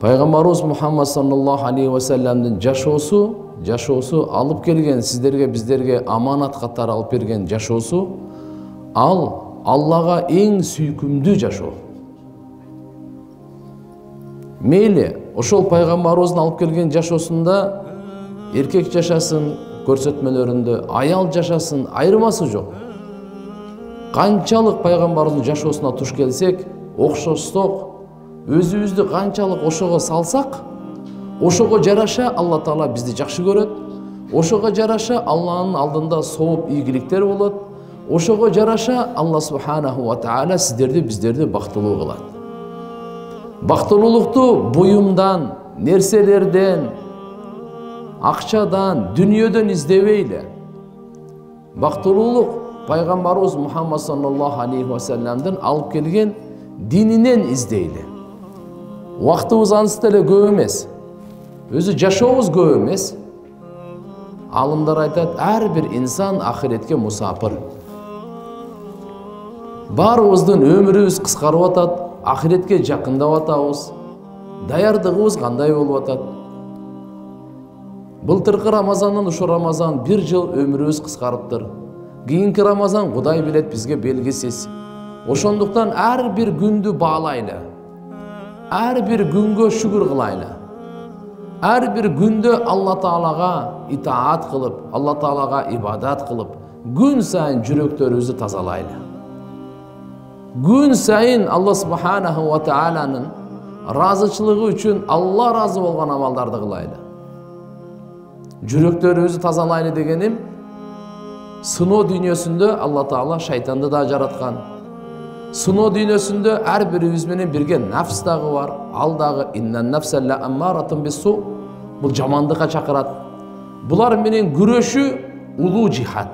Пайгамбарыбыз Мухаммад саллаллаху алейхи ва салламдын жашоосу алып келген сиздерге биздерге аманат катары алып берген жашоосу ал Аллага эң сүйкүмдүү жашоо. Мейли ошол пайгамбарыбыздын алып келген жашоосунда эркек жашасын көрсөтмөлөрүндө, аял жашасын айырмасы жок. Канчалык пайгамбарыбыздын жашоосуна туш келсек, окшоштук, өзүбүздү канчалык ошого салсак, ошого жараша Алла Таала бизди жакшы көрөт, ошого жараша Алланын алдында сооп ийгиликтер болот, ошого жараша Алла субханаху ва таала сиздерди биздерди бактылуу кылат. Бактылуулукту буюмдан, нерселерден, акчадан, дүнүйөдөн издебейли. Бактылуулук пайгамбарыбыз Мухаммад саллаллаху алейхи ва салламдын алып келген дининен издейли. Убактыбыз анча эле көп эмес. Өзү жашообуз көп эмес. Алымдар айтат, ар бир инсан ахиретке мусапыр. Баарыбыздын өмүрүбүз кыскарып атат, ахиретке жакындап атабыз. Даярдыгыбыз кандай болуп атат? Былтыркы Рамазандан ушу Рамазан бир жыл өмүрүбүз кыскарыптыр. Кийинки Рамазан Кудай билет бизге белгисиз. Ошондуктан ар бир күндү баалайлы. Ар бир күнгө шүгүр кылайлы. Ар бир күндө Алла Таалага итаат кылып, Алла Таалага ибадат кылып, күн сайын жүрөктөрүбүздү тазалайлы. Күн сайын Алла субханаху ва тааланын разычылыгы үчүн Алла разы болгон амалдарды кылайлы. Жүрөктөрүбүздү тазалайлы дегеним, сыноо дүйнөсүндө Алла Таала шайтанды да жараткан. Сыноо дүйнөсүндө ар бирибиз менен бирге нафс дагы бар. Ал дагы иннан нафса ла аммаратун бису. Бул жамандыкка чакырат. Булар менен күрөшүү улуу жихад.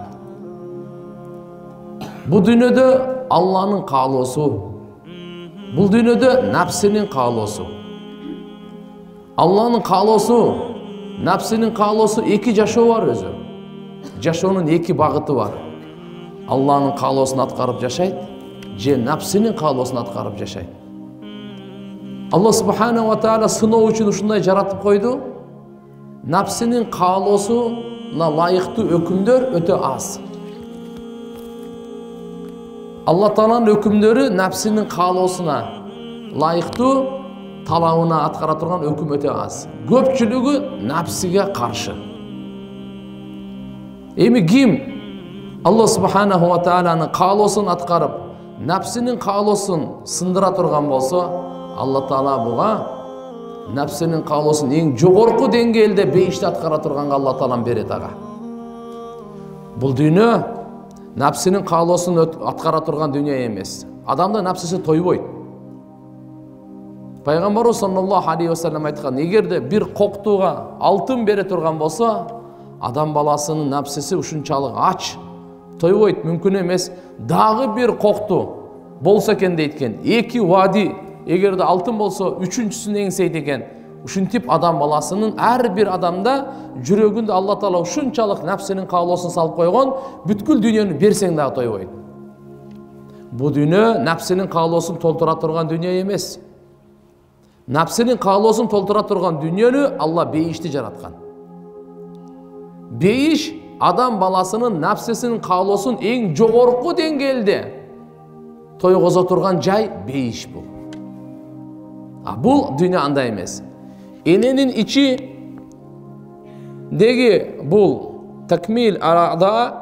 Бул дүйнөдө Алланын каалоосу. Бул дүйнөдө нафсинин каалоосу. Алланын каалоосу, нафсинин каалоосу эки жашоо бар өзү. Жашоонун эки багыты бар. Алланын каалоосун аткарып жашайт, же нафсинин каалоосун аткарып жашайт. Алла субханаху ва таала сыноо үчүн ушундай жаратып койду. Нафсинин каалоосуна лайыктуу өкүмдөр өтө аз. Алла Тааланын өкүмдөрү нафсинин каалоосуна лайыктуу талабына аткара турган өкүм өтө аз. Көпчүлүгү нафсиге каршы. Эми ким Алла субханаху ва тааланын каалоосун аткарып, нафсинин каалоосун сындыра турган болсо, Алла Таала буга нафсинин каалоосун эң жогорку деңгээлде бейишти аткара турганга Алла Таалам берет ага. Бул дүйнө нафсинин каалоосун аткара турган дүйнө эмес. Адамдын нафсиси тойбойт. Пайгамбарыбыз саллаллаху алейхи ва саллям айткан, эгерде бир коктууга алтын бере турган болсо, адам баласынын нафсиси ушунчалык ач, тойбойт, мүмкүн эмес. Дагы бир кокту болсо экен дейткен. Эки вади, эгерде алтын болсо, үчүнчүсүн эңсейт экен. Ушинтип адам баласынын ар бир адамда жүрөгүндө Алла Таала ушунчалык нафсинин каалоосун салып койгон, бүткүл дүйнөнү берсең дагы тойбойт. Бу дүйнө нафсинин каалоосун толтура турган дүйнө эмес. Нафсинин каалоосун толтура турган дүйнөнү Алла бейишти жараткан. Бейиш адам баласынын нафсисинин каалоосун эң жогорку деңгээлде тойгозо турган жай бейиш бул. Бул дүйнө андай эмес. Эненин ичидеги бул такмил арада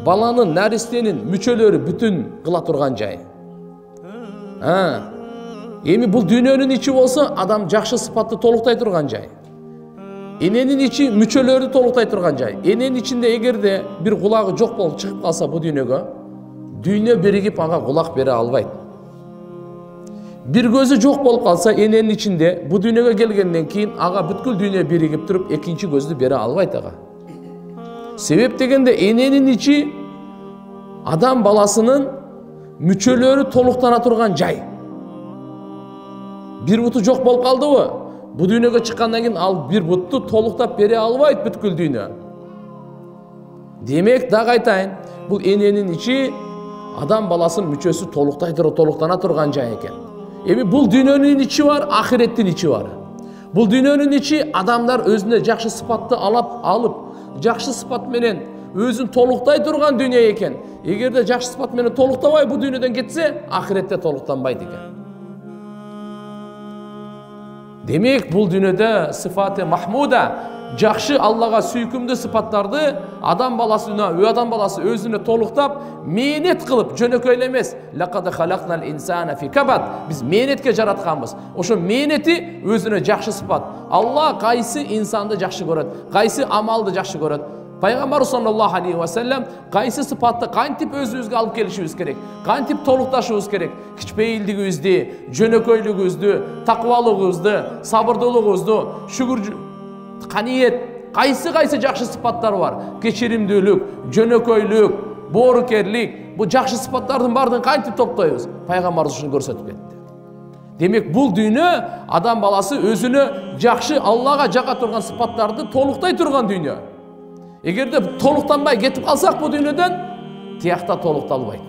баланын наристенин мүчөлөрү бүтүн кыла турган жай. Эми бул дүйнөнүн ичи болсо, адам жакшы сыпатты толуктай турган жай. Эненин ичи мүчөлөрдү толуктай турган жай. Эненин ичинде эгерде бир кулагы жок болуп чыгып калса бу дүйнөгө, дүйнө биригип ага кулак бере албайт. Бир көзү жок болуп калса эненин ичинде, бу дүйнөгө келгенден кийин ага бүткүл дүйнө биригип туруп экинчи көздү бере албайт ага. Себеп дегенде эненин ичи адам баласынын мүчөлөрү толуктана турган жай. Бир буту жок болуп калдыбы? Бу дүйнөгө чыккандан кийин ал бир бутту толуктап бере албайт бүткүл дүйнө. Демек, дагы айтайын, бул эненин ичи адам баласынын мүчөсү толуктана турган жай экен. Эми бул дүйнөнүн ичи бар, ахиреттин ичи бар. Бул дүйнөнүн ичи адамдар өзүнө жакшы сыпатты алып, жакшы сыпат менен өзүн толуктай турган дүйнө экен. Эгерде жакшы сыпат менен толуктабай бул дүйнөдөн кетсе, ахиретте толуктанбайт экен. Демек, бул дүйнөдө сыфаты махмуда, жакшы Аллага сүйкүмдүү сыпаттарды адам баласы өзүнө толуктап, мээнет кылып, жөнөкөй эле эмес. Лакад халакнал инсана фи кабад. Биз мээнетке жаратканбыз. Ошо мээнети өзүнө жакшы сыпат. Алла кайсы инсанды жакшы көрөт, кайсы амалды жакшы көрөт. Пайгамбар саллаллаху алейхи ва саллям кайсы сыпатты кантип өзүбүзгө алып келишибиз керек, кантип толукташыбыз керек, кичпейилдигибизди, жөнөкөйлүгүбүздү, такыбалыгыбызды, сабырдуулугубузду, каниет, кайсы жакшы сыпаттар бар. Кечиримдүүлүк, жөнөкөйлүк, боорукерлик, бул жакшы сыпаттардын баардыгын кантип топтойбуз? Пайгамбар ушуну көрсөтүп кетти. Демек, бул дүйнө адам баласы өзүнө жакшы Аллага жака турган сыпаттарды толуктай турган дүйнө. Эгерде толуктанбай кетип калсак бул дүйнөдөн, тиякта толукталбайт.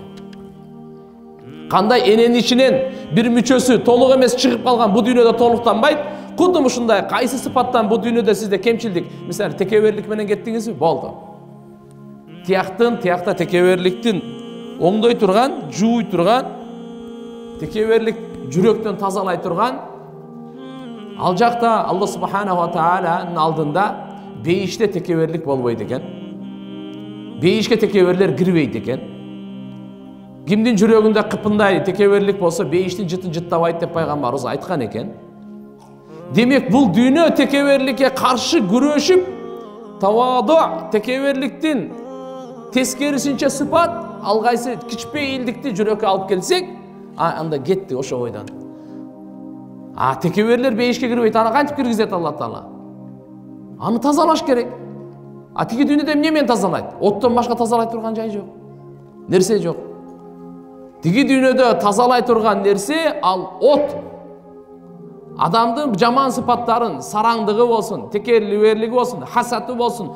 Кандай эненин ичинен бир мүчөсү толук эмес чыгып калган бул дүйнөдө толуктанбайт. Кудум ушундай кайсы сыпаттан бул дүйнөдө сизде кемчилдик, мисалы текеберлик менен кеттиңизби, болду. Тиякта текеберликтин оңдой турган, жууй турган, текеберлик жүрөктөн тазалай турган, ал жакта Алла субханаху ва тааlanын алдында бейиште текеберлик болбойт экен. Бейишке текеберлер кирбейт экен. Кимдин жүрөгүндө кыпындай текеберлик болсо, бейиштин жытын жыттабайт деп пайгамбарыбыз айткан экен. Демек, бул дүйнө текеберликке каршы күрөшүп, таваду, текеберликтин тескерисинче сыпат, алгайсы кичпейилдикти жүрөккө алып келсек, анда кетти ошо ойдан. Текеберлер бейишке кирбейт, аны кантип киргизет Алла Таала? Аны тазалаш керек. Тиги дүйнөдө эмне менен тазалайт? Оттон башка тазалай турган жай жок. Нерсе жок. Тиги дүйнөдө тазалай турган нерсе ал от. Адамдын жаман сыпаттарын, сараңдыгы болсун, текеберлиги болсун, хасаты болсун,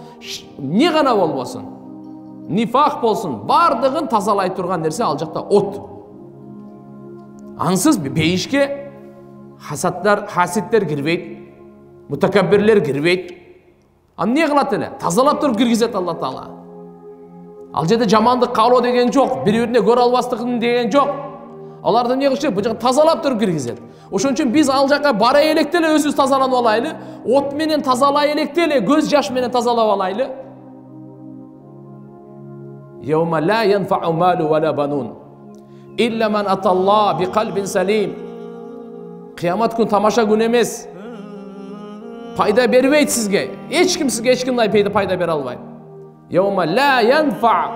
не гана болбосун, нифак болсун, бардыгын тазалай турган нерсе ал жакта от. Ансыз бейишке хаситтер кирбейт, мутакаббирлер кирбейт. Не кылат эле? Тазалап туруп киргизет Алла Таала. Ал жерде жамандык каалоо деген жок, бири-бирине көрө албастыгын деген жок. Аларды не кылышат? Бул жакка тазалап туруп киргизет. Ошон үчүн биз ал жакка бара электе эле өзүбүз тазаланып алайлы, от менен тазалай электе эле, көз жаш менен тазалап алайлы. Yawma la yanfa'u malu wala banun illa man atallah bi qalbin salim. Кыямат күн тамаша күн эмес. Пайда бербейт сизге. Эч ким сизге эч кандай пайда бере албайт. Yawma la yanfa.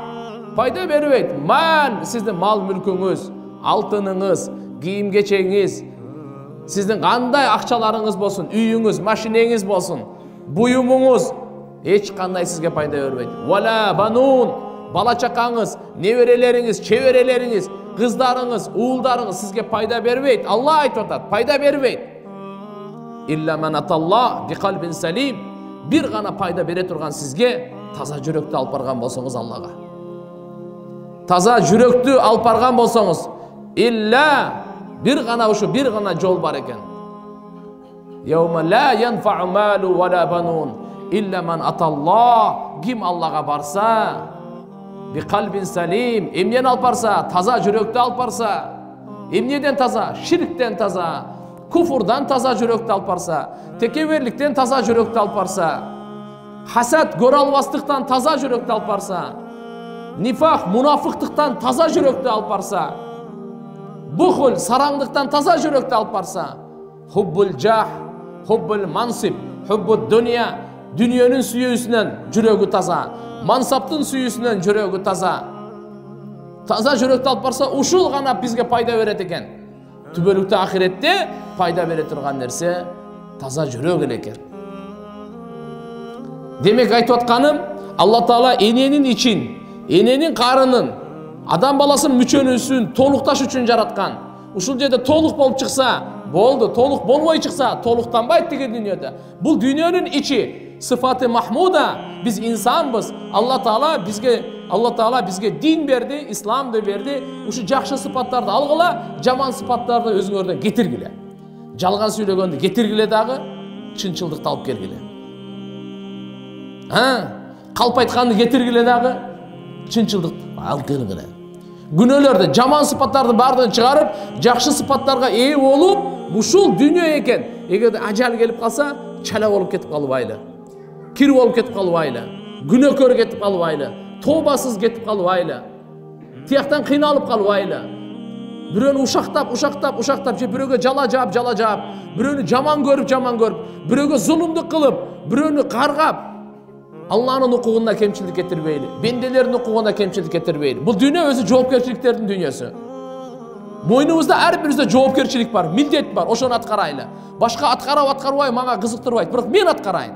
Пайда бербейт. Мал, сиздин мал мүлкүңүз, алтыныңыз, кийим кечеңиз, сиздин кандай акчаларыңыз болсун, үйүңүз, машинеңиз болсун, буюмуңуз эч кандай сизге пайда бербейт. Wala banun. Бала чакаңыз, неберелериңиз, чеберелериңиз, кыздарыңыз, уулдарыңыз сизге пайда бербейт. Алла айтып атат, пайда бербейт. Илля ман аталла би калбин салим. Бир гана пайда бере турган сизге таза жүрөктү алып барган болсоңуз Аллага. Таза жүрөктү алып барган болсоңуз, илля бир гана бир гана жол бар экен. Yawma la yanfa'u malu wala banun illa man аталла. Ким Аллага барса, би калбин салим, эмнени алып барса, таза жүрөктү алып барса, эмнеден таза? Ширктен таза, куфурдан таза жүрөктү алып барса, текеберликтен таза жүрөктү алып барса, хасад, көрө албастыктан таза жүрөктү алып барса, нифак, мунафыктыктан таза жүрөктү алып барса, бухул, сараңдыктан таза жүрөктү алып барса, хуббул жах, хуббул мансиб, хуббул дуния, дүниенин сүйүүсүнөн жүрөгү таза, мансаптын сүйүүсүнөн жүрөгү таза. Таза жүрөктү алып барса, ушул гана бизге пайда берет экен. Түбөлүктө ахиретте пайда бере турган нерсе таза жүрөк эле экен. Демек айтып атканым, Алла Таала эненин ичин, эненин карынын, адам баласынын мүчөнүсүн толукташ үчүн жараткан. Ушул жерде толук болуп чыкса, болду, толук болбой чыкса, толуктанбайт деген дүйнөдө. Бул дүйнөнүн ичи сыфаты махмуда, биз инсанбыз. Алла Таала бизге Алла Таала бизге дин берди, исламды берди. Ушу жакшы сыпаттарды алгыла, жаман сыпаттарды өзүңөрдөн кетиргиле. Жалган сүйлөгөндү кетиргиле дагы, чынчылдыкты алып келгиле. Калп айтканды кетиргиле дагы, чынчылдыкты алып келгиле. Күнөөлөрдү, жаман сыпаттарды бардын чыгарып, жакшы сыпаттарга ээ болуп, ушул дүйнө экен. Эгерде ажал келип калса, чала болуп кетип калбайлы. Кир болуп кетип калбайлы. Күнөөкөр кетип калбайлы. Тообасыз кетип калбайлы. Тияктан кыйналып калбайлы. Бирөөнү ушактап, же бирөөгө жала жаап, бирөөнү жаман көрүп, бирөөгө зулумдук кылып, бирөөнү каргап, Алланын укугуна кемчилдик кетирбейли, бенделердин укугуна кемчилдик кетирбейли. Бул дүйнө өзү жоопкерчиликтердин дүйнөсү. Мойнубузда ар бирибизде жоопкерчилик бар, милдет бар, ошону аткарайлы. Башка аткарбай мага кызыктырбайт, бирок мен аткарайын.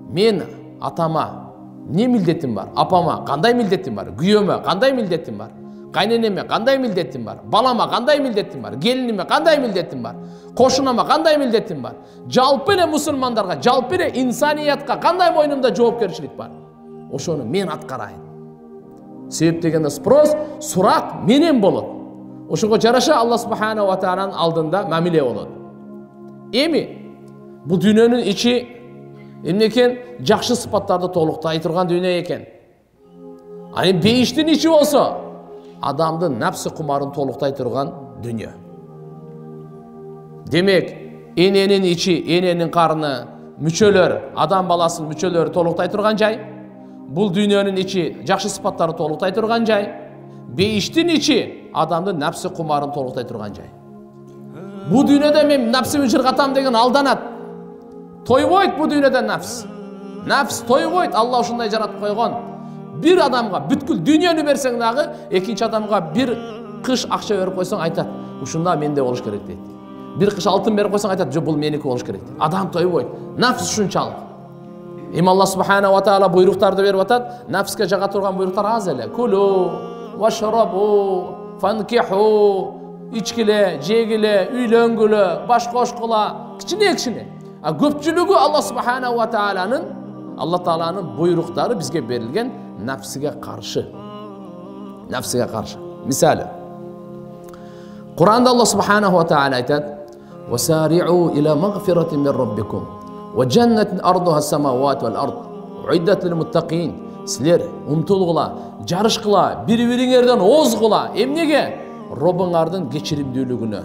Мен атама не милдетим бар? Апама кандай милдетим бар? Күйөөмө кандай милдетим бар? Кайненеме кандай милдетим бар? Балама кандай милдетим бар? Келиниме кандай милдетим бар? Кошунама кандай милдетим бар? Жалпы эле мусулмандарга, жалпы эле инсаниятка кандай мойнумда жоопкерчилик бар? Ошону мен аткарайын. Себеп дегенде спрос, сурак менен болот. Ошого жараша Алла субхана ва тааlanın алдында мамиле болот. Эми бул дүйнөнүн ичи эмне экен? Жакшы сыпаттарды толуктай турган дүйнө экен. Аны бейиштин ичи болсо, адамдын напсы кумарын толуктай турган дүйнө. Демек, эненин ичи, эненин карны, мүчөлөр, адам баласынын мүчөлөрү толуктай турган жай. Бул дүйнөнүн ичи жакшы сыпаттарды толуктай турган жай. Бейиштин ичи адамдын напсы кумарын толуктай турган жай. Бул дүйнөдө мен напсымды чыргатам деген алданат. Тойбойт бул дүйнөдө напс. Напс тойбойт, Алла ушундай жаратып койгон. Bir адамга бүткүл дүйнөнү берсең дагы, экинчи адамга bir кыш акча берип койсоң айтат, ушунда менде болуш керек дейт. Bir кыш алтын берип койсоң айтат, жок бул меники болуш керек дейт. Адам тойбойт. Нафс ушунчалык. Эми Алла субхана ва таала буйруктарды берип атат. Нафске жага турган буйруктар аз эле. Кулу вашрабу фанкиху, ичкиле, жегиле, үйлөнгүлө, баш кошкула, кичине. А көпчүлүгү Алла субхана ва тааланын буйруктары бизге берилген nafsiga qarshi. Misali, Qur'onda Alloh subhanahu va taala aytadi: "Wasari'u ila maghfiratin min robbikum wa jannatin arduha as-samawati wal ard, uiddat lil muttaqin." Sizlar umtulg'ila, jarishqila, bir-biringizdan ozg'ila. Emnege? Robbinglarning kechirimdүүлүгүнө.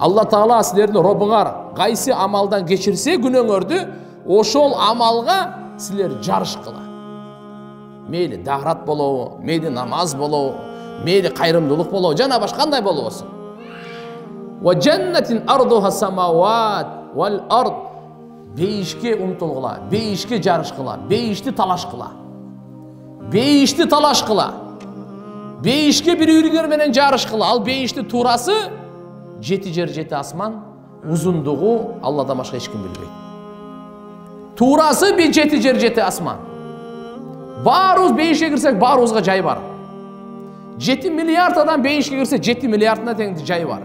Alloh taala sizlarni Robbinglar qaysi amaldan kechirse günöңөрдү, ошол амалга sizlar жарышқыла. Мейли дағрат болобу, мейли намаз болобу, мейли кайрымдуулук болобу, жана башка кандай болобосун. Ва жаннатин ардуха самават вал ард. Бейишке умтулгула, бейишке жарышкыла, бейишти талашкыла. Бейишке бири-бириңер менен жарышкыла. Ал бейишти туурасы 7 жер 7 асман, узундугу Алладан башка эч ким билбейт. Туурасы 7 жер 7 асман. Баруз бейишке кирсек, барузга жай бар. 7 миллиард адам бейишке кирсе, 7 миллиардына тең жай бар.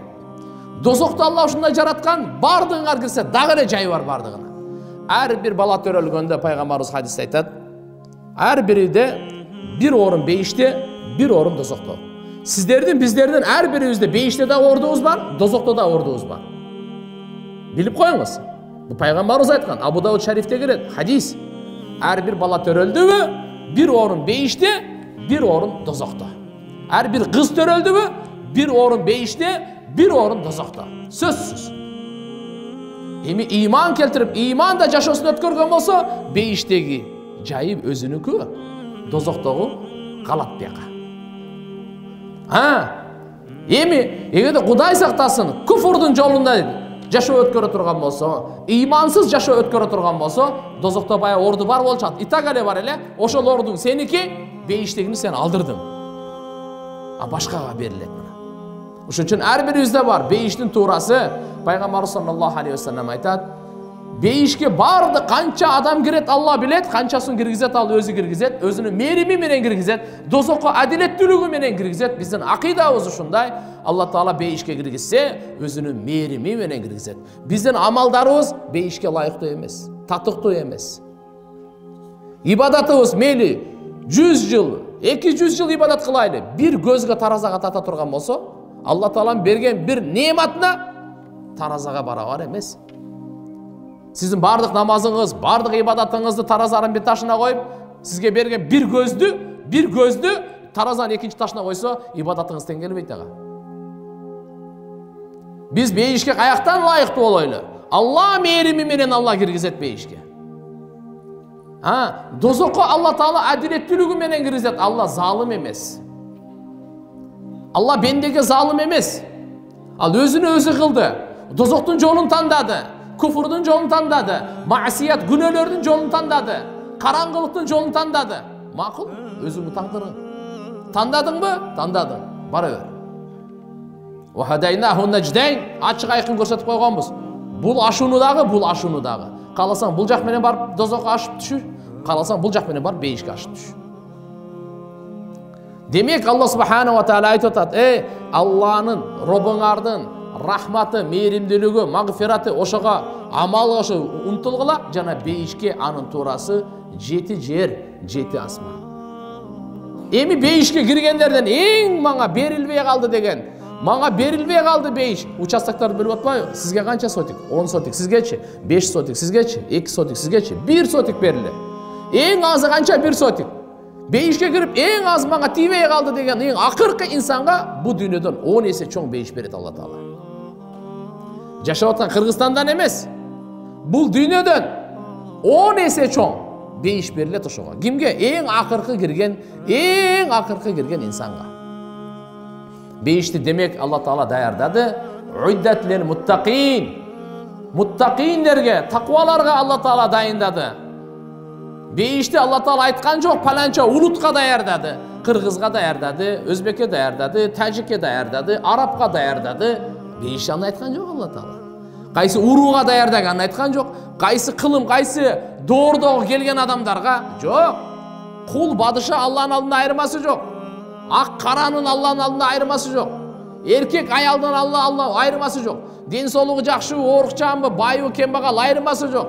Дозокто Алла ушундай жараткан, бардыгыңар кирсе, дагы эле жай бар бардыгына. Ар бир бала төрөлгөндө пайгамбарыбыз хадисте айтат: ар биринде bir орун бейиште, bir орун дозокто. Сиздердин, биздердин ар бирибизде бейиште да ордубуз бар, дозокто да ордубуз бар. Билип коюңуз. Бу пайгамбарыбыз айткан, Абу Дауд шарифте келет, хадис. Ар бир бала төрөлдүбү, bir орун бейиште, bir орун дозокто. Ар бир кыз төрөлдүбү, bir орун бейиште, bir орун дозокто. Сөзсүз. Эми иман келтирип, иманда жашоосун өткөргөн болсо, бейиштеги жайып өзүнүкү, дозоктогу калат бияка. Эми эгерде Кудай сактасын, күфүрдүн жолунда жашоо өткөрө турган болсо, имансыз жашоо өткөрө турган болсо, дозокто бая орду бар болчат. Итак эле бар эле, ошол ордуң сеники, бейиштегини сен алдырдың. А башкага берилет мына. Ошон үчүн ар бирибизде бар бейиштин туурасы. Пайгамбар саллаллаху алейхи ва саллям айтат: бейишке барды канча адам кирет, Алла билет, канчасын киргизет, ал өзү киргизет, өзүнүн мерими менен киргизет, дозокко адилеттүүлүгү менен киргизет. Биздин акыйдабыз ушундай. Алла таала бейишке киргизсе, өзүнүн мерими менен киргизет. Биздин амалдарыбыз бейишке ылайыктуу эмес, татыктуу эмес. ибадатыбыз мейли 100 жыл, 200 жыл ибадат кылайлы, bir көзгө таразага тата турган болсо, Алла Тааланын берген bir неmatына таразага барабар эмес. Сиздин бардык намазыңыз, бардык ибадатыңызды таразанын бир ташына коюп, сизге берген bir көздү таразанын экинчи ташына койсо, ибадатыңыз тең келбейт ага. Биз бейишке каяктан ылайыктуу болойлу? Алла мээрими менен Алла киргизет бейишке. Дозокко Алла Таала адилеттүүлүгү менен киргизет. Алла залым эмес. Алла бендеге залым эмес. Ал өзүнө өзү кылды. Дозоктун жолун тандады. Куфурдун жолун тандады. Маасият, күнөөлөрдүн жолун тандады. Караңгылыктын жолун тандады. Макул, өзүңдүн тагдырың. Тандадыңбы? Тандадың. Бара бер. Ва хадайнаху надждайн, ачык айкын көрсөтүп койгонбуз. Бул ашууну дагы. Кааласаң бул жак менен барып дозокко ашып түшү, кааласаң бул жак менен барып бейишке ашып түшү. Демек Алла субхана ва таала айтып атат: Алланын, Робуңардын рахматы, мээримдүүлүгү, магфираты ошого амал ошо умтулгула, жана бейишке анын туурасы 7 жер, 7 асман. Эми бейишке киргендерден эң мага берилбей калды деген, мага берилбей калды бейиш. Участоктарды билип атпайбы? Сизге канча сотик? 10 сотик. Сизгечи? 5 сотик. Сизгечи? 2 сотик. Сизгечи? 1 сотик берилди. Эң азы канча? 1 сотик. Бейишке кирип эң аз мага тийбей калды деген эң акыркы инсанга бу дүйнөдөн 10 эсе чоң бейиш берет Алла Таала. Жашап аткан Кыргызстандан эмес. Бул дүйнөдөн 10 эсе чоң бейиш берилет ошого. Кимге? Эң акыркы кирген инсанга. Бейишти демек Алла Таала даярдады. Уиддат лил муттакин. Муттакиндерге, такваларга Алла Таала дайындады. Бейишти Алла Таала айткан жок, паланча улутка даярдады. Кыргызга даярдады, өзбекке даярдады, тажикке даярдады, арабка даярдады. Бейишти аны айткан жок Алла Таала. Кайсы урууга даярдаганын айткан жок, кайсы кылым, кайсы доордого келген адамдарга жок. Кул бадыша Алланын алдында айырмасы жок. Ак каранын Алланын алдында айырмасы жок. Эркек аялдын Алла айырмасы жок. Ден соолугу жакшыбы, оорукчанбы, байбы, кембагал айырмасы жок.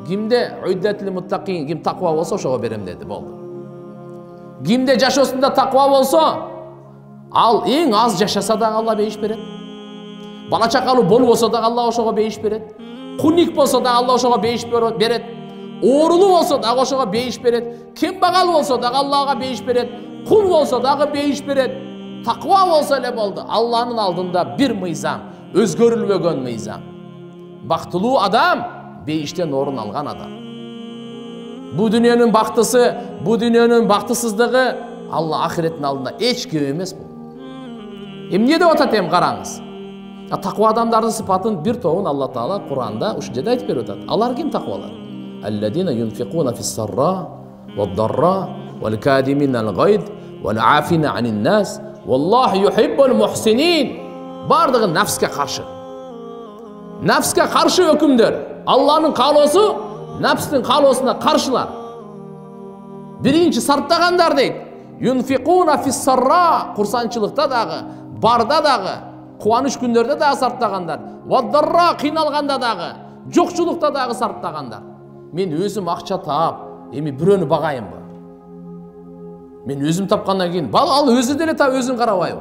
Кимде уиддатлил муттакин, ким таква болсо ошого берем деди, болду. Кимде жашоосунда таква болсо, ал эң аз жашаса да Алла бейиш берет. Бала чакалуу болбосо да Алла ошого бейиш берет. Куник болсо да Алла ошого бейиш берет. Оорулуу болсо да ошого бейиш берет. Кембагал болсо да Аллага бейиш берет. Кул болсо дагы бейиш берет. Таква болсо эле болду. Алланын алдында бир мыйзам, өзгөрүлбөгөн мыйзам. Бактылуу адам бейиштен орун алган адам. Бу дүйнөнүн бактысы, бу дүйнөнүн бактысыздыгы Алла ахиреттин алдында эч кем эмес бул. Эмне деп атат караңыз. Таква адамдардын сыпатын бир тобун Алла Таала Куранда ушул жерде айтып берип атат. Алар ким таквалар? Алладина юнфикуна фис-сарра вад-дарра вал-кадимина ал-гайд вал-афина анин-нас валлаху юхиббул мухсинин. Бардыгы нафске каршы. Нафске каршы өкүмдөр. Алланын каалоосу нафстин каалоосуна каршылар. Биринчи сарптагандар дейт. Юнфикуна фис-сарра, курсанчылыкта дагы, барда дагы, кубаныч күндөрдө дагы сарптагандар. Вад-дарра, кыйналганда дагы, жокчулукта дагы сарптагандар. Мен өзүм акча таап, эми бирөөнү багайынбы? Мен өзүм тапкандан кийин, ал өзү деле таап өзүн карабайбы?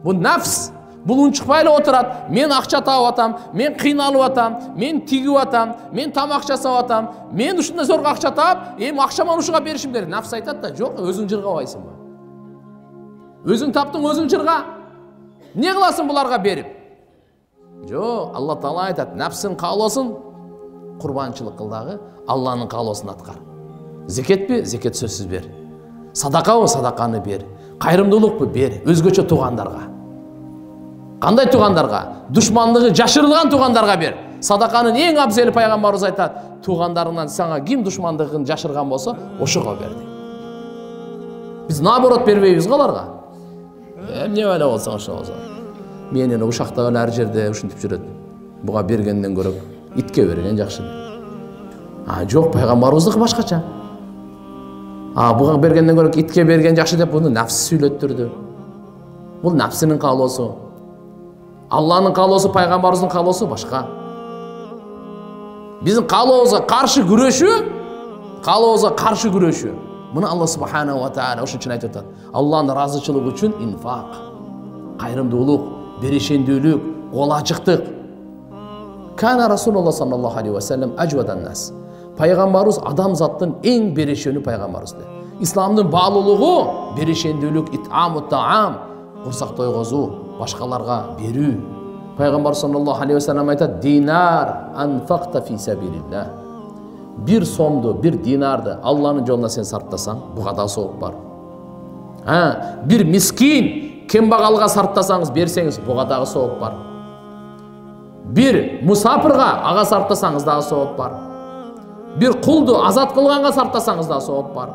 Бу нафс, бул унчукпай эле отурат. Мен акча таап атам, мен кыйналып атам, мен тигип атам, мен тамак жасап атам, мен ушундай зорго акча таап, эми акчаман ушуга беришим керек. Нафс айтат да, жок, өзүң жыргабайсыңбы? Өзүң таптың, өзүң жырга. Не кыласың буларга берип? Жок, Алла Таала айтат, нафсин каалоосун курбанчылык кыл дагы, Алланын каалоосун аткар. Зекетпи? Зекет сөзсүз бер. Садакабы? Садаканы бер. Кайрымдуулукпу? Бер. Өзгөчө туугандарга. Кандай туугандарга? Душмандыгы жашырылган туугандарга бер. Садаканын эң абзели пайгамбарыбыз айтат, туугандарыңдан сага ким душмандыгын жашырган болсо, ошого бер. Биз наоборот бербейбиз аларга. Эмне эле болсо ошо болсо. Менин ушакта эле ар жерде ушинтип жүрөт. Буга бергенден көрөк итке берген жакшы. Жок, пайгамбарыбыздыкы башкача. Буга бергенден көрөк итке берген жакшы деп буну нафс сүйлөттүрдү. Бул нафсинин каалоосу. Алланын каалоосу, пайгамбарыбыздын каалоосу башка. Биздин каалообузга каршы күрөшүү каалообузга каршы күрөшүү. Мына Алла субханаху ва тааля ошон үчүн айтып атат. Алланын ыраазычылыгы үчүн инфак, кайрымдуулук, берешендүүлүк, кол ачыктык. Кана Расулуллах саллаллаху алейхи ва саллям ажвадан нас. Пайгамбарыбыз адамзаттын эң берешени пайгамбарыбыз. Исламдын баалуулугу берешендүүлүк, итаму таам, курсак тойгозуу, башкаларга берүү. Пайгамбар саллаллаху алейхи ва саллям айтат: "Динар анфакта фи сабилилlah." Bir сомду, bir динарды Алланын жолуна сен сарптасаң, буга да сооп бар. Bir мискин, кембагалга сарптасаңыз, берсеңиз, буга дагы сооп бар. Bir мусапирга ага сарптасаңыз дагы сооп бар. Bir кулду азат кылганга сарптасаңыз да сооп бар.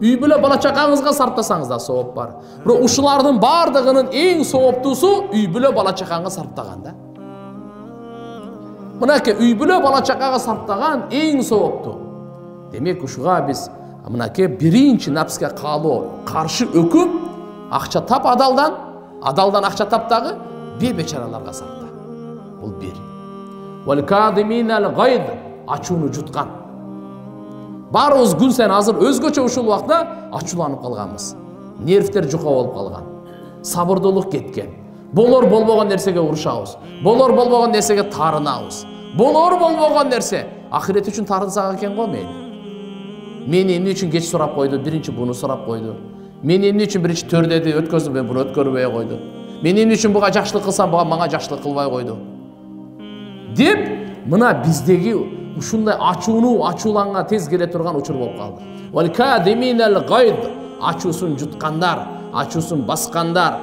Үй бүлө бала чакаңызга сарптасаңыз да сооп бар. Бирок ушулардын бардыгынын эң сооптуусу үй бүлө бала чакаңга сарптаган да. Мынакей үй бүлө бала чакага сарптаган эң сооптуу. Демек ушуга биз мынакей биринчи напске каалоо каршы өкүм, акча тап адалдан акча тап дагы бечараларга сарпта. Бул бир. Вал кадиминал гайд, ачууну жуткан. Баарыбыз күн сайын азыр өзгөчө ушул убакта ачууланып калганбыз. Нервтер жука болуп калган. Сабырдуулук кеткен. Болор болбогон нерсеге урушабыз. Болор болбогон нерсеге тарынабыз. Болор болбогон нерсе ахирет үчүн тарынсак экен го мени. Мени эмне үчүн кеч сурап койду, биринчи буну сурап койду. Мени эмне үчүн биринчи төрдеди, өткөздү, мен буну өткөрбөй койду. Мен эмне үчүн буга жакшылык кылсам, буга мага жакшылык кылбай койду. Деп, мына биздеги ушундай ачууланга тез келе турган учур болуп калды. Вал кадиминал гайд, ачуусун жуткандар, ачуусун баскандар.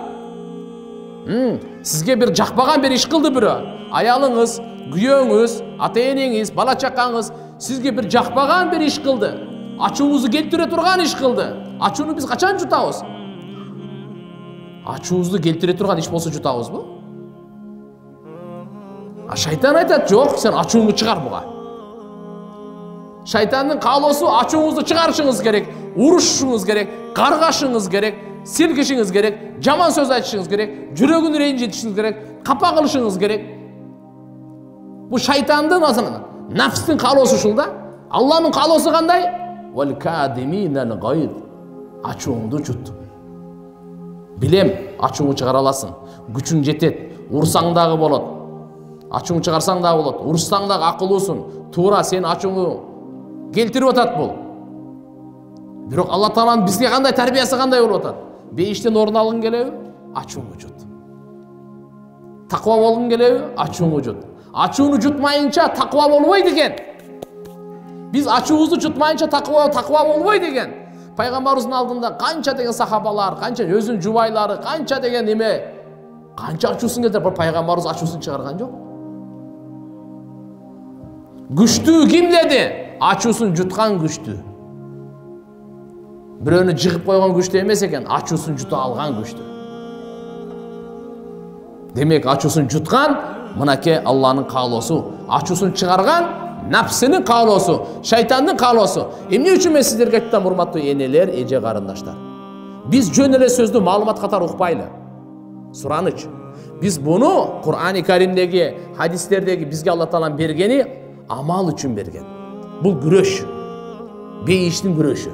Сизге бир жакпаган бир иш кылды бирөө. Аялыңыз, күйөөңүз, ата-энеңиз, бала чакаңыз сизге бир жакпаган бир иш кылды. Ачуубузду келтире турган иш кылды. Ачууну биз качан жутабыз? Ачуубузду келтире турган иш болсо жутабызбы? Шайтан айтат: "Жок, сен ачууңду чыгар буга." Шайтандын каалоосу ачууңузду чыгарышыңыз керек, урушушуңуз керек, каргашыңыз керек, силкишиңиз керек, жаман сөз айтышыңыз керек, жүрөгүн ренжитишиңиз керек, капа кылышыңыз керек. Бул шайтандын азынан, нафстын каалоосу ушул да. Алланын каалоосу кандай? Вал кадиминал гайд. Ачууңду жут. Билем, ачууңду чыгара аласың. Күчүң жетет. Урсаң дагы болот. Ачууңду чыгарсаң дагы болот. Урсаң дагы акылуусун. Туура сен ачууңду келтирип атат бул. Бирок Алла Тааланын бизге кандай тарбиясы кандай болуп атат? Бейиштен орун алгың келеби? Ачууңду жут. Таква болгуң келеби? Ачууңду жут. Ачууну жутмайынча таква болбойт экен. Биз ачуубузду жутмайынча таква болбойт экен. Пайгамбарыбыздын алдында канча деген сахабалар, канча өзүнүн жубайлары, канча деген неме, канча ачуусун келтирип, бир пайгамбарыбыз ачуусун чыгарган жок. Күчтүү ким деди? Ачуусун жуткан күчтүү. Бирөөнү жыгып койгон күчтүү эмес экен, ачуусун жута алган күчтүү. Демек ачуусун жуткан мынакей Алланын каалоосу, ачуусун чыгарган нафсинин каалоосу, шайтандын каалоосу. Эмне үчүн мен сиздерге айттым, урматтуу энелер, эже карындаштар? Биз жөн эле сөздү маалымат катары укпайлы. Сураныч. Биз буну Кур'ани Каримдеги, хадистердеги бизге Алла Таалам бергени амал үчүн берген. Бул күрөш. Бейиштин күрөшү.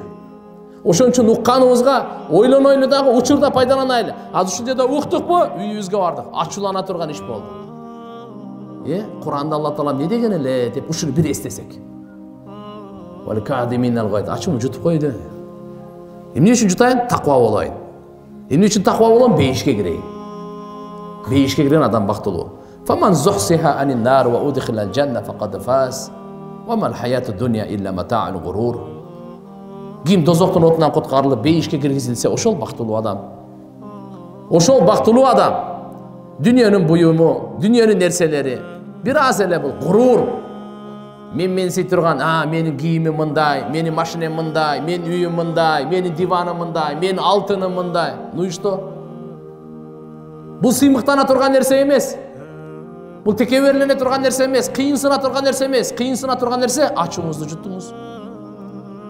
Ошон үчүн укканыбызга ойлонойлу дагы учурда пайдаланайлы. Азыр ушул жерде уктукпу, үйүбүзгө бардык. Ачуулана турган иш болду. Кур'анда Алла Таалам не деген эле деп ушуну бир эстесек. Вал кадиминал гайд, ачууну жутуп койду. Эмне үчүн жутайын? Таква болоюн. Эмне үчүн таква болом? Бейишке кирейин. Бейишке кирген адам бактылуу. Фаман зухсиха анин нар ва удхилал жанна факад фаз. Ва мал хаяту дунья илля мата'ул гурур. Ким дозоктун отунан коткарылып бейишке киргизилсе, ошол бактылуу адам. Ошол бактылуу адам. Дүнүйөнүн буюму, дүнүйөнүн нерселери бир аз эле бул гурур. Мен менсий турган, менин кийимим мындай, менин машинем мындай, менин үйүм мындай, менин диваным мындай, менин алтыным мындай. Ну и что? Бул сыймыктана турган нерсе эмес. Бул текеберлене турган нерсе эмес, кыйынсына турган нерсе эмес. Кыйынсына турган нерсе ачууңузду жуттуңуз.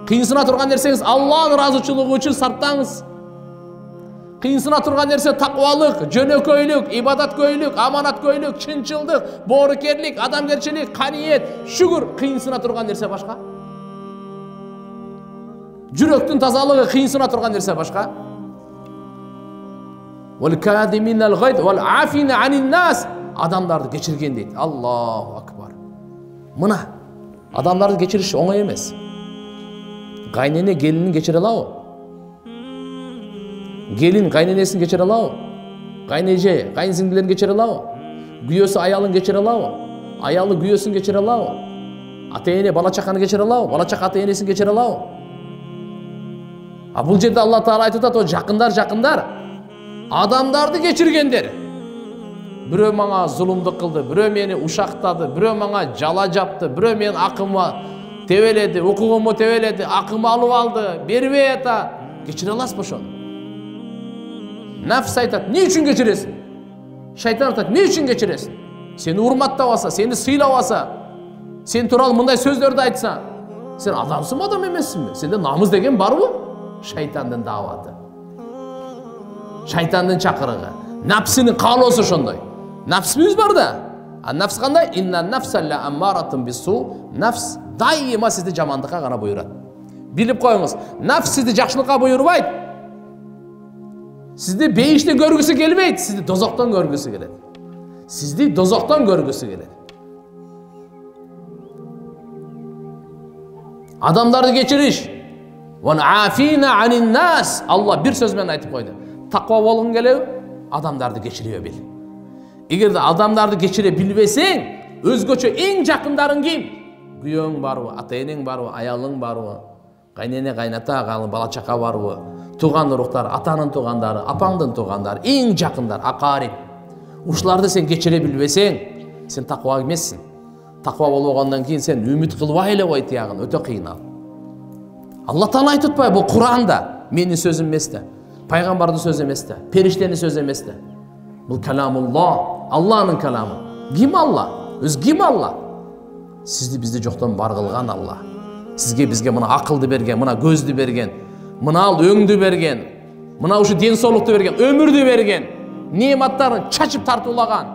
Кыйынсына турган нерсеңиз Алланын ыраазычылыгы үчүн сарптаңыз. Кыйынсына турган нерсе таквалык, жөнөкөйлүк, ибадаткөйлүк, аманаткөйлүк, чынчылдык, боорукерлик, адамгерчилик, каниет, шүгүр. Кыйынсына турган нерсе башка. Жүрөктүн тазалыгы кыйынсына турган нерсе башка. Адамдарды кечирген дейт. Аллаху акбар. Мына адамдарды кечириш оңой эмес. Кайнене келинин кечире алабы? Келин кайненесин кечире алабы? Кайнеже кайынсиңдилерин кечире алабы? Күйөөсү аялын кечире алабы? Аялы күйөөсүн кечире алабы? Ата-эне бала чаканы кечире алабы? Бала чака ата-энесин кечире алабы? А бул жерде Алла Таала айтып атат, о жакындар, адамдарды кечиргендер. Бирөө мага зулумдук кылды, бирөө мени ушактады, бирөө мага жала жапты, бирөө менин акыма тебеледи, укугумду тебеледи, акымы алып алды, бербей ата. Кечире аласызбы ошону? Нафс айтат, эмне үчүн кечиресиң? Шайтан айтат, эмне үчүн кечиресиң? Сени урматтабаса, сени сыйлабаса, сен тууралуу мындай сөздөрдү айтса, сен адамсыңбы, адам эмессиңби? Сенде намыс деген барбы? Шайтандын дааваты. Шайтандын чакырыгы. Напсынын каалоосу ошондой. Напсыбыз бар да. А нафс кандай? Инна нафса ла аммаратун бису. Нафс дайыма сизди жамандыкка гана буйрат. Билип коюңуз. Нафс сизди жакшылыкка буйрубайт. Сизди бейиште көргүсү келбейт, сизди дозоктон көргүсү келет. Сизди дозоктон көргүсү келет. Адамдарды кечириш. Алла бир сөз менен айтып койду. Таква болгуң келеби? Адамдарды кечире бил. Эгерде адамдарды кечире билбесең, өзгөчө эң жакындарың ким? Күйөөң барбы, ата-энең барбы, аялың барбы, кайнене, кайната, бала чака барбы, тууган уруктар, атанын туугандары, апаңдын туугандары, эң жакындар, акариб. Ушуларды сен кечире билбесең, сен таква эмессиң. Таква болгондон кийин сен үмүт кылбай эле кой тиягын, өтө кыйын ал. Алла Таала айтып атпайбы, бул Куранда менин сөзүм эмес да, пайгамбардын сөзү эмес да, периштенин сөзү эмес да. Бул каламулла, Алланын каламы. Ким Алла? Өз ким Алла? Сизди бизди жоктон бар кылган Алла. Сизге бизге мына акылды берген, мына көздү берген, мына ал өңдү берген, мына ушу ден соолукту берген, өмүрдү берген, неаматтарын чачып тартуулаган.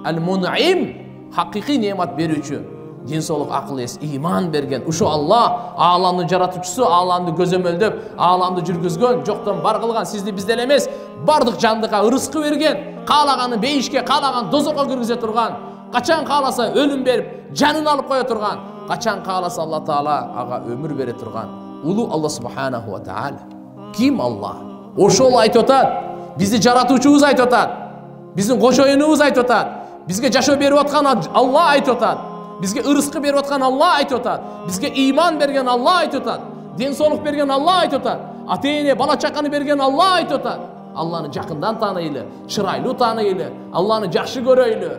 Ал-Мун'им, хакыйкый неамат берүүчү. Ден соолук, акыл эс, иман берген. Ушу Алла, ааламдын жаратуучусу, ааламды көзөмөлдөп, ааламды жүргүзгөн, жоктон бар кылган, сизди бизде эле эмес, бардык жандыкка ырыскы берген, каалаганы бейишке, каалаган дозокко киргизе турган, качан кааласа өлүм берип, жанын алып кое турган, качан кааласа Алла Таала ага өмүр бере турган. Улуу Алла субханаху ва таала. Ким Алла? Ошол айтып атат, бизди жаратуучубуз айтып атат, биздин кошоюнубуз айтып атат, бизге жашоо берип аткан Алла айтып атат. Бизге ырыскы берип аткан Алла айтып атат. Бизге иман берген Алла айтып атат. Ден соолук берген Алла айтып атат. Ата-эне, бала чаканы берген Алла айтып атат. Алланы жакындан тааныйлы, чырайлуу тааныйлы, Алланы жакшы көрөйлү.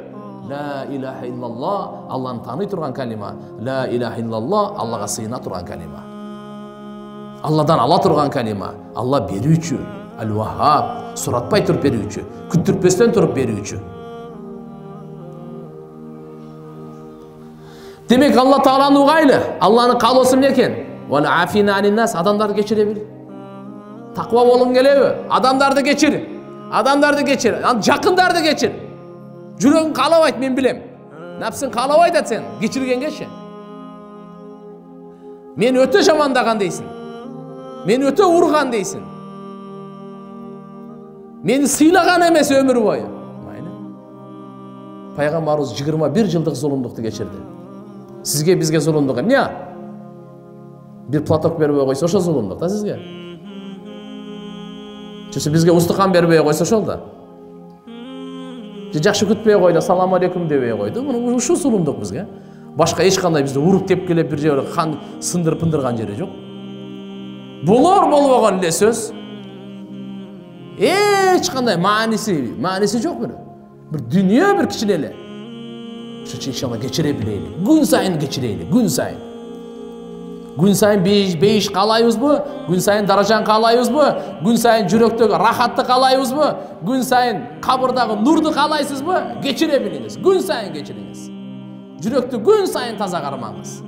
Ла илаха иллаллах, Алланы тааный турган калима. Ла илаха иллаллах, Аллага сыйына турган калима. Алладан ала турган калима. Алла берүүчү, Ал-Ваххаб, суратпай туруп берүүчү, күттүрпөстөн туруп берүүчү. Демек Алла Тааланы угайлы, Алланын каалоосу эмне экен? Адамдарды кечире бил. Таква болгуң келеби? Адамдарды кечир. Адамдарды кечир. Жакындарды кечир. Жүрөгүң каалабайт, мен билем. Напсың каалабайт да сен кечиргенгечи. Мен өтө жамандаган дейсиң. Мен өтө урган дейсиң. Мени сыйлаган эмес өмүр бою. Пайгамбарыбыз 21 жылдык зулумдукту кечирди. Сизге бизге зулумдук эмне? Бир платок бербей койсо ошо зулумдук да сизге. Чөсө бизге устукан бербей койсо ошол да. Жакшы күтпөй койду, салам алейкум дебей койду. Муну ушу зулумдук бизге. Башка эч кандай бизди уруп тепкилеп бир жерге кан сындырып пындырган жери жок. Болор болбогон эле сөз. Эч кандай мааниси жок бир. Бир дүнүйө бир кичине эле. Ошо иншалла кечире билели. Күн сайын кечирели, күн сайын. Күн сайын бейиш каалайбызбы? Күн сайын даражан каалайбызбы? Күн сайын жүрөктөгү рахатты каалайбызбы? Күн сайын кабырдагы нурду каалайсызбы? Кечире билиңиз, күн сайын кечириңиз. Жүрөктү күн сайын таза кармаңыз.